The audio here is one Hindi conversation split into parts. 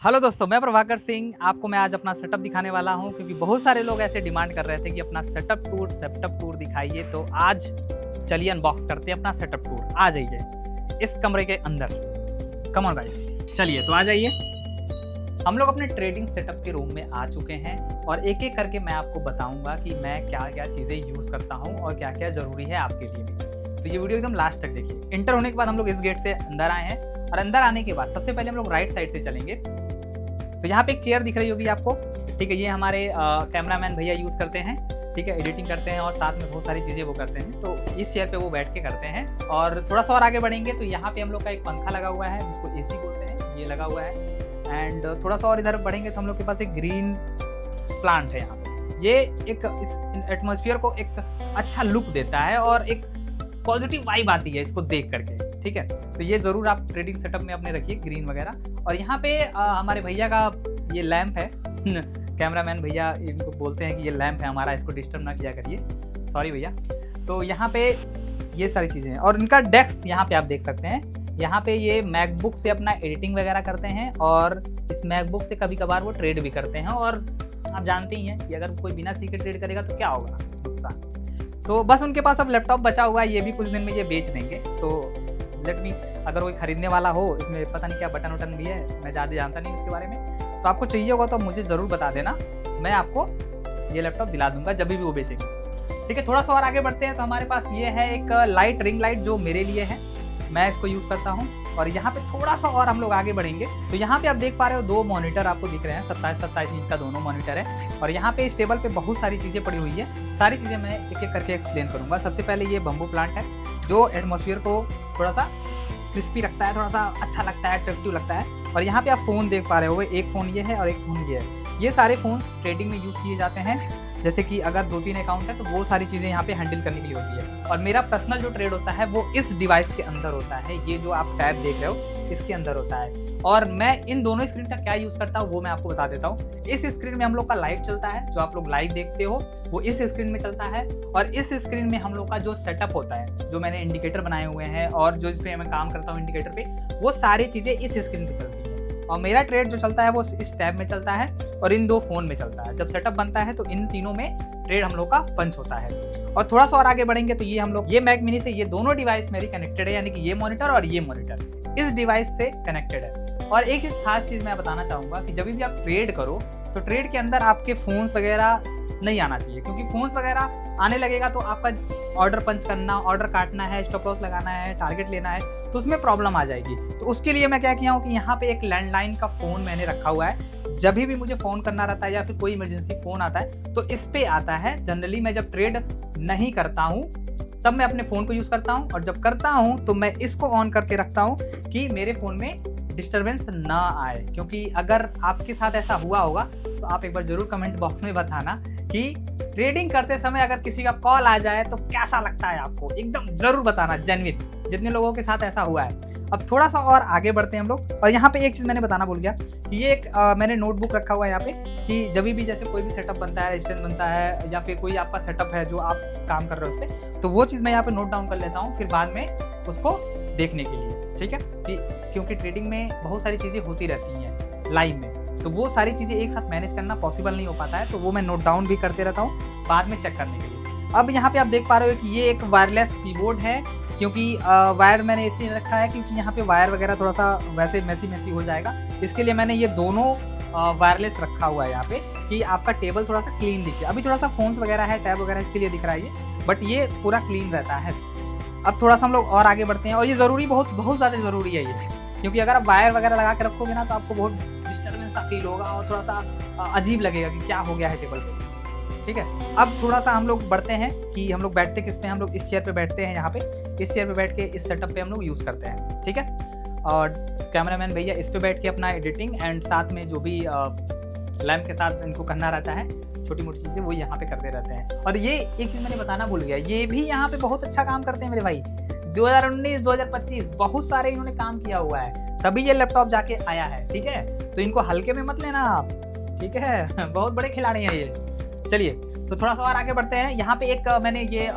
हेलो दोस्तों, मैं प्रभाकर सिंह। आपको मैं आज अपना सेटअप दिखाने वाला हूं क्योंकि बहुत सारे लोग ऐसे डिमांड कर रहे थे कि अपना सेटअप टूर दिखाइए। तो आज चलिए अनबॉक्स करते हैं अपना सेटअप टूर। आ जाइए इस कमरे के अंदर। कम ऑन गाइस, चलिए तो आ जाइए। हम लोग अपने ट्रेडिंग सेटअप के रूम में आ चुके हैं और एक एक करके मैं आपको बताऊंगा कि मैं क्या क्या चीज़ें यूज़ करता हूँ और क्या क्या ज़रूरी है आपके लिए भी। तो ये वीडियो एकदम लास्ट तक देखिए। इंटर होने के बाद हम लोग इस गेट से अंदर आए हैं और अंदर आने के बाद सबसे पहले हम लोग राइट साइड से चलेंगे। तो यहाँ पे एक चेयर दिख रही होगी आपको, ठीक है। ये हमारे कैमरामैन भैया यूज़ करते हैं, ठीक है। एडिटिंग करते हैं और साथ में बहुत सारी चीज़ें वो करते हैं। तो इस चेयर पे वो बैठ के करते हैं। और थोड़ा सा और आगे बढ़ेंगे तो यहाँ पे हम लोग का एक पंखा लगा हुआ है जिसको एसी बोलते हैं, ये लगा हुआ है। एंड थोड़ा सा और इधर बढ़ेंगे तो हम लोग के पास एक ग्रीन प्लांट है यहाँ पे। ये एक इस एटमॉस्फेयर को एक अच्छा लुक देता है और एक पॉजिटिव वाइब आती है इसको देख करके, ठीक है। तो ये ज़रूर आप ट्रेडिंग सेटअप में अपने रखिए, ग्रीन वगैरह। और यहाँ पे हमारे भैया का ये लैंप है कैमरामैन भैया इनको बोलते हैं कि ये लैंप है हमारा, इसको डिस्टर्ब ना किया करिए, सॉरी भैया। तो यहाँ पे ये सारी चीज़ें हैं और इनका डेस्क यहाँ पे आप देख सकते हैं। यहाँ पे ये मैकबुक से अपना एडिटिंग वगैरह करते हैं और इस मैकबुक से कभी कभार वो ट्रेड भी करते हैं। और आप जानते ही हैं कि अगर कोई बिना सीखे ट्रेड करेगा तो क्या होगा, नुकसान। तो बस उनके पास अब लैपटॉप बचा हुआ है, ये भी कुछ दिन में ये बेच देंगे। तो लेट मी, अगर कोई खरीदने वाला हो, इसमें पता नहीं क्या बटन वटन भी है, मैं ज़्यादा जानता नहीं उसके बारे में। तो आपको चाहिए होगा तो मुझे ज़रूर बता देना, मैं आपको ये लैपटॉप दिला दूंगा जब भी वो बेचेंगे, ठीक है। थोड़ा सा और आगे बढ़ते हैं तो हमारे पास ये है एक लाइट, रिंग लाइट, जो मेरे लिए है, मैं इसको यूज़ करता हूँ। और यहाँ पे थोड़ा सा और हम लोग आगे बढ़ेंगे तो यहाँ पे आप देख पा रहे हो दो मॉनिटर आपको दिख रहे हैं, 27 इंच का दोनों मॉनिटर है। और यहाँ पे इस टेबल पे बहुत सारी चीज़ें पड़ी हुई है, सारी चीज़ें मैं एक एक करके एक्सप्लेन करूँगा। सबसे पहले ये बम्बू प्लांट है जो एटमॉस्फेयर को थोड़ा सा क्रिस्पी रखता है, थोड़ा सा अच्छा लगता है, अट्रैक्टिव लगता है। और यहाँ पे आप फ़ोन देख पा रहे हो, एक फ़ोन ये है और एक फ़ोन ये है। ये सारे फ़ोन्स ट्रेडिंग में यूज़ किए जाते हैं, जैसे कि अगर 2-3 अकाउंट है तो वो सारी चीज़ें यहाँ पे हैंडल करने के लिए होती है। और मेरा पर्सनल जो ट्रेड होता है वो इस डिवाइस के अंदर होता है, ये जो आप टैब देख रहे हो इसके अंदर होता है। और मैं इन दोनों स्क्रीन का क्या यूज़ करता हूँ वो मैं आपको बता देता हूँ। इस स्क्रीन में हम लोग का लाइव चलता है, जो आप लोग लाइव देखते हो वो इस स्क्रीन में चलता है। और इस स्क्रीन में हम लोग का जो सेटअप होता है, जो मैंने इंडिकेटर बनाए हुए हैं और जो इस पे मैं काम करता हूँ इंडिकेटर पे, वो सारी चीज़ें इस स्क्रीन पे चलती है। और मेरा ट्रेड जो चलता है वो इस टैब में चलता है और इन दो फ़ोन में चलता है। जब सेटअप बनता है तो इन तीनों में ट्रेड हम लोग का पंच होता है। और थोड़ा सा और आगे बढ़ेंगे तो ये हम लोग ये मैक मिनी से ये दोनों डिवाइस मेरी कनेक्टेड है, यानी कि ये मॉनिटर और ये मॉनिटर इस डिवाइस से कनेक्टेड है। और एक चीज़ खास चीज़ मैं बताना चाहूँगा कि जब भी आप ट्रेड करो तो ट्रेड के अंदर आपके फ़ोन्स वगैरह नहीं आना चाहिए, क्योंकि फ़ोन्स वगैरह आने लगेगा तो आपका ऑर्डर पंच करना, ऑर्डर काटना है, स्टॉप लॉस लगाना है, टारगेट लेना है, तो उसमें प्रॉब्लम आ जाएगी। तो उसके लिए मैं क्या किया हूँ कि यहाँ पे एक लैंडलाइन का फ़ोन मैंने रखा हुआ है। जब भी मुझे फ़ोन करना रहता है या फिर कोई इमरजेंसी फ़ोन आता है तो इस पे आता है। जनरली मैं जब ट्रेड नहीं करता हूँ तब मैं अपने फ़ोन को यूज़ करता हूँ, और जब करता हूँ तो मैं इसको ऑन करके रखता हूँ कि मेरे फ़ोन में डिस्टर्बेंस ना आए। क्योंकि अगर आपके साथ ऐसा हुआ होगा तो आप एक बार ज़रूर कमेंट बॉक्स में बताना कि ट्रेडिंग करते समय अगर किसी का कॉल आ जाए तो कैसा लगता है आपको, एकदम ज़रूर बताना, जेन्युइन, जितने लोगों के साथ ऐसा हुआ है। अब थोड़ा सा और आगे बढ़ते हैं हम लोग। और यहाँ पे एक चीज़ मैंने बताना भूल गया कि ये एक मैंने नोटबुक रखा हुआ है यहाँ पे, कि जब भी जैसे कोई भी सेटअप बनता है, रेजिस्टेंस बनता है, या फिर कोई आपका सेटअप है जो आप काम कर रहे हो उस पर, तो वो चीज़ मैं यहाँ पे नोट डाउन कर लेता हूँ फिर बाद में उसको देखने के लिए, ठीक है। क्योंकि ट्रेडिंग में बहुत सारी चीज़ें होती रहती हैं लाइव में, तो वो सारी चीज़ें एक साथ मैनेज करना पॉसिबल नहीं हो पाता है, तो वो मैं नोट डाउन भी करते रहता हूँ बाद में चेक करने के लिए। अब यहाँ पे आप देख पा रहे हो कि ये एक वायरलेस कीबोर्ड है, क्योंकि वायर मैंने इसलिए रखा है क्योंकि यहाँ पे वायर वगैरह थोड़ा सा वैसे मैसी हो जाएगा, इसके लिए मैंने ये दोनों वायरलेस रखा हुआ है यहाँ पे कि आपका टेबल थोड़ा सा क्लीन दिखे। अभी थोड़ा सा फोन्स वगैरह है, टैब वगैरह इसके लिए दिख रहा है ये, बट ये पूरा क्लीन रहता है। अब थोड़ा सा हम लोग और आगे बढ़ते हैं, और ये ज़रूरी, बहुत ज़्यादा ज़रूरी है ये, क्योंकि अगर आप वायर वगैरह लगा के रखोगे ना तो आपको बहुत डिस्टर्बेंस सा फील होगा और थोड़ा सा अजीब लगेगा कि क्या हो गया है टेबल पे, ठीक है। अब थोड़ा सा हम लोग बढ़ते हैं कि हम लोग बैठते किस पे, हम लोग इस चेयर पे बैठते हैं। यहाँ पे इस चेयर पे बैठ के इस सेटअप पे हम लोग यूज़ करते हैं, ठीक है। और कैमरामैन भैया इस पे बैठ के अपना एडिटिंग एंड साथ में जो भी लैंप के साथ इनको करना रहता है, छोटी मोटी चीज़ें वो यहाँ पे करते रहते हैं। और ये एक चीज़ मैंने बताना भूल गया, ये भी यहाँ पे बहुत अच्छा काम करते हैं मेरे भाई। 2019-2025 बहुत सारे इन्होंने काम किया हुआ है, तभी ये लैपटॉप जाके आया है, ठीक है। तो इनको हल्के में मत लेना आप, ठीक है बहुत बड़े खिलाड़ी हैं ये। चलिए तो थोड़ा सा और आगे बढ़ते हैं। यहाँ पे एक मैंने ये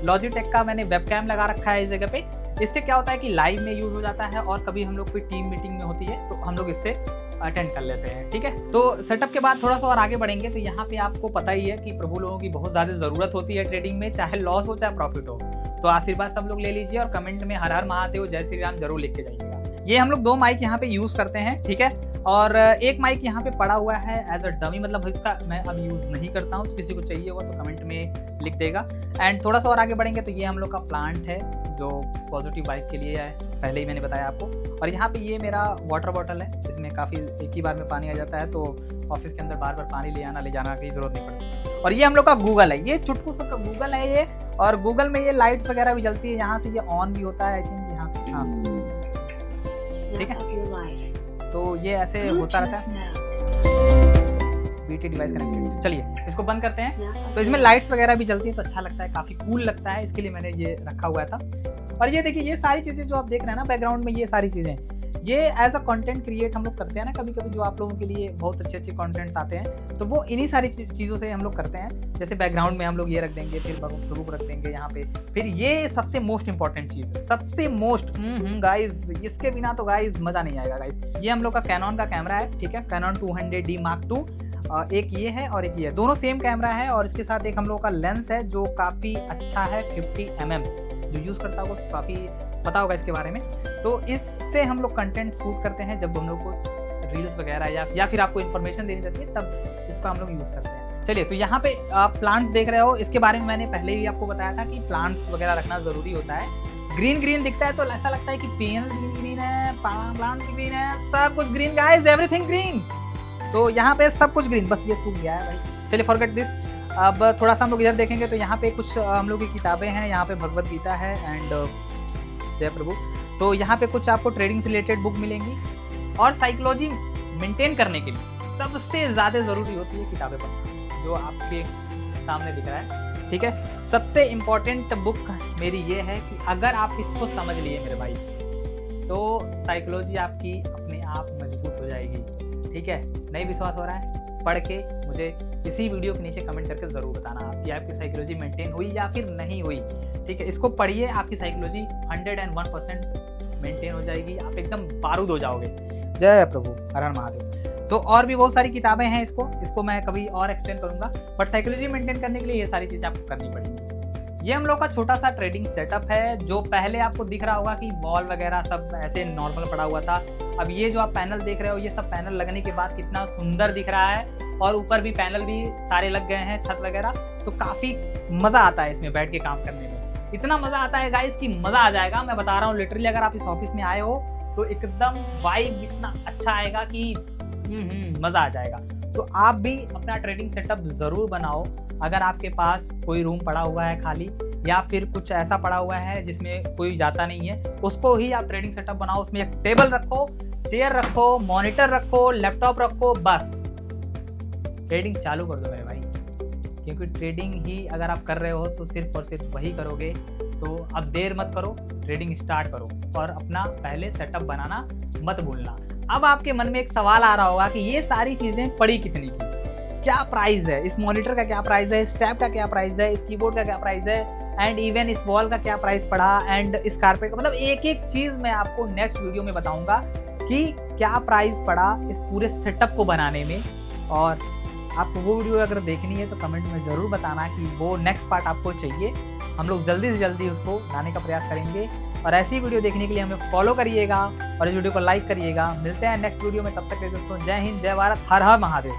लॉजिटेक का मैंने वेबकैम लगा रखा है इस जगह पे, इससे क्या होता है कि लाइव में यूज़ हो जाता है और कभी हम लोग कोई टीम मीटिंग में होती है तो हम लोग इससे अटेंड कर लेते हैं। ठीक है, तो सेटअप के बाद थोड़ा सा और आगे बढ़ेंगे तो यहाँ पे आपको पता ही है कि प्रभु लोगों की बहुत ज़्यादा ज़रूरत होती है ट्रेडिंग में, चाहे लॉस हो चाहे प्रॉफिट हो। तो आशीर्वाद सब लोग ले लीजिए और कमेंट में हर हर महादेव जय श्री राम जरूर लिख के जाइएगा। ये हम लोग 2 माइक यहाँ पे यूज़ करते हैं। ठीक है, और एक माइक यहाँ पे पड़ा हुआ है एज अ डमी, मतलब इसका मैं अब यूज़ नहीं करता हूँ, तो किसी को चाहिए होगा तो कमेंट में लिख देगा। एंड थोड़ा सा और आगे बढ़ेंगे तो ये हम लोग का प्लांट है जो पॉजिटिव वाइब के लिए है, पहले ही मैंने बताया आपको। और यहाँ पे ये मेरा वाटर बॉटल है, इसमें काफ़ी एक ही बार में पानी आ जाता है, तो ऑफिस के अंदर बार बार पानी ले जाना की जरूरत नहीं पड़ती। और ये हम लोग का गूगल है, ये चुटकू सा का गूगल है ये, और गूगल में ये लाइट्स वगैरह भी जलती है, यहाँ से ये ऑन भी होता है आई थिंक यहाँ से। हाँ ठीक है, तो ये ऐसे होता रहता है। बीटी डिवाइस कनेक्टेड, चलिए इसको बंद करते हैं। तो इसमें लाइट्स वगैरह भी जलती है तो अच्छा लगता है, काफ़ी कूल लगता है, इसके लिए मैंने ये रखा हुआ था। और ये देखिए ये सारी चीज़ें जो आप देख रहे हैं ना बैकग्राउंड में, ये सारी चीज़ें ये एज अ कंटेंट क्रिएट हम लोग करते हैं ना कभी कभी, जो आप लोगों के लिए बहुत अच्छे अच्छे कंटेंट्स आते हैं, तो वो इन्हीं सारी चीज़ों से हम लोग करते हैं। जैसे बैकग्राउंड में हम लोग ये रख देंगे, फिर प्रभु रख देंगे यहाँ पे, फिर ये सबसे मोस्ट इंपॉर्टेंट चीज़ है, सबसे मोस्ट गाइज, इसके बिना तो गाइज मज़ा नहीं आएगा गाइज। ये हम लोग का कैनन का कैमरा है। ठीक है, कैनन 200D Mark II, एक ये है और एक ये है, दोनों सेम कैमरा है। और इसके साथ एक हम लोग का लेंस है जो काफ़ी अच्छा है, 50mm, जो यूज़ करता होगा उसको काफ़ी पता होगा इसके बारे में। तो इससे हम लोग कंटेंट शूट करते हैं जब हम लोग को रील्स वगैरह या फिर आपको इन्फॉर्मेशन देनी रहती है, तब इसको हम लोग यूज़ करते हैं। चलिए, तो यहाँ पे आप प्लांट देख रहे हो, इसके बारे में मैंने पहले ही आपको बताया था कि प्लांट्स वगैरह रखना ज़रूरी होता है। ग्रीन ग्रीन दिखता है तो ऐसा लगता है कि पेन ग्रीन है, प्लांट ग्रीन है, सब कुछ ग्रीन गाइस, एवरीथिंग ग्रीन। तो यहाँ पे सब कुछ ग्रीन, बस ये सूख गया है भाई। चलिए फॉरगेट दिस। अब थोड़ा सा हम लोग इधर देखेंगे तो यहाँ पे कुछ हम लोग की किताबें हैं, यहाँ पे भगवत गीता है एंड जय प्रभु। तो यहाँ पे कुछ आपको ट्रेडिंग से रिलेटेड बुक मिलेंगी। और साइकोलॉजी मेंटेन करने के लिए सबसे ज़्यादा ज़रूरी होती है किताबें पढ़ना, जो आपके सामने दिख रहा है। ठीक है, सबसे इम्पोर्टेंट बुक मेरी ये है कि अगर आप इसको समझ लिए मेरे भाई, तो साइकोलॉजी आपकी अपने आप मजबूत हो जाएगी। ठीक है, नहीं विश्वास हो रहा है, पढ़ के मुझे इसी वीडियो के नीचे कमेंट करके ज़रूर बताना आपकी साइकोलॉजी मेंटेन हुई या फिर नहीं हुई। ठीक है, इसको पढ़िए, आपकी साइकोलॉजी 101% मेंटेन हो जाएगी, आप एकदम बारूद हो जाओगे। जय प्रभु, हर हर महादेव। तो और भी बहुत सारी किताबें हैं, इसको मैं कभी और एक्सप्लेन करूंगा, बट साइकोलॉजी मेंटेन करने के लिए ये सारी चीज़ें आपको करनी पड़ेंगी। ये हम लोग का छोटा सा ट्रेडिंग सेटअप है, जो पहले आपको दिख रहा होगा कि बॉल वगैरह सब ऐसे नॉर्मल पड़ा हुआ था। अब ये जो आप पैनल देख रहे हो, ये सब पैनल लगने के बाद कितना सुंदर दिख रहा है, और ऊपर भी पैनल भी सारे लग गए हैं, छत वगैरह। तो काफ़ी मज़ा आता है इसमें बैठ के काम करने में, इतना मज़ा आता है गाइस कि मज़ा आ जाएगा। मैं बता रहा हूँ लिटरली, अगर आप इस ऑफिस में आए हो तो एकदम वाइब इतना अच्छा आएगा कि मज़ा आ जाएगा। तो आप भी अपना ट्रेडिंग सेटअप ज़रूर बनाओ। अगर आपके पास कोई रूम पड़ा हुआ है खाली, या फिर कुछ ऐसा पड़ा हुआ है जिसमें कोई जाता नहीं है, उसको ही आप ट्रेडिंग सेटअप बनाओ। उसमें एक टेबल रखो, चेयर रखो, मॉनिटर रखो, लैपटॉप रखो, बस ट्रेडिंग चालू कर दो मेरे भाई। क्योंकि ट्रेडिंग ही अगर आप कर रहे हो तो सिर्फ और सिर्फ वही करोगे। तो अब देर मत करो, ट्रेडिंग स्टार्ट करो और अपना पहले सेटअप बनाना मत भूलना। अब आपके मन में एक सवाल आ रहा होगा कि ये सारी चीज़ें पड़ी कितनी की, क्या प्राइस है, इस मॉनिटर का क्या प्राइस है, इस टैब का क्या प्राइस है, इस कीबोर्ड का क्या प्राइस है, एंड इवन इस वॉल का क्या प्राइस पड़ा, एंड इस कारपेट का, मतलब एक एक चीज़ मैं आपको नेक्स्ट वीडियो में बताऊंगा कि क्या प्राइस पड़ा इस पूरे सेटअप को बनाने में। और आपको वो वीडियो अगर देखनी है तो कमेंट में ज़रूर बताना कि वो नेक्स्ट पार्ट आपको चाहिए। हम लोग जल्दी से जल्दी उसको लाने का प्रयास करेंगे। और ऐसी वीडियो देखने के लिए हमें फॉलो करिएगा और इस वीडियो को लाइक करिएगा। मिलते हैं नेक्स्ट वीडियो में, तब तक के दोस्तों जय हिंद, जय भारत, हर हर महादेव।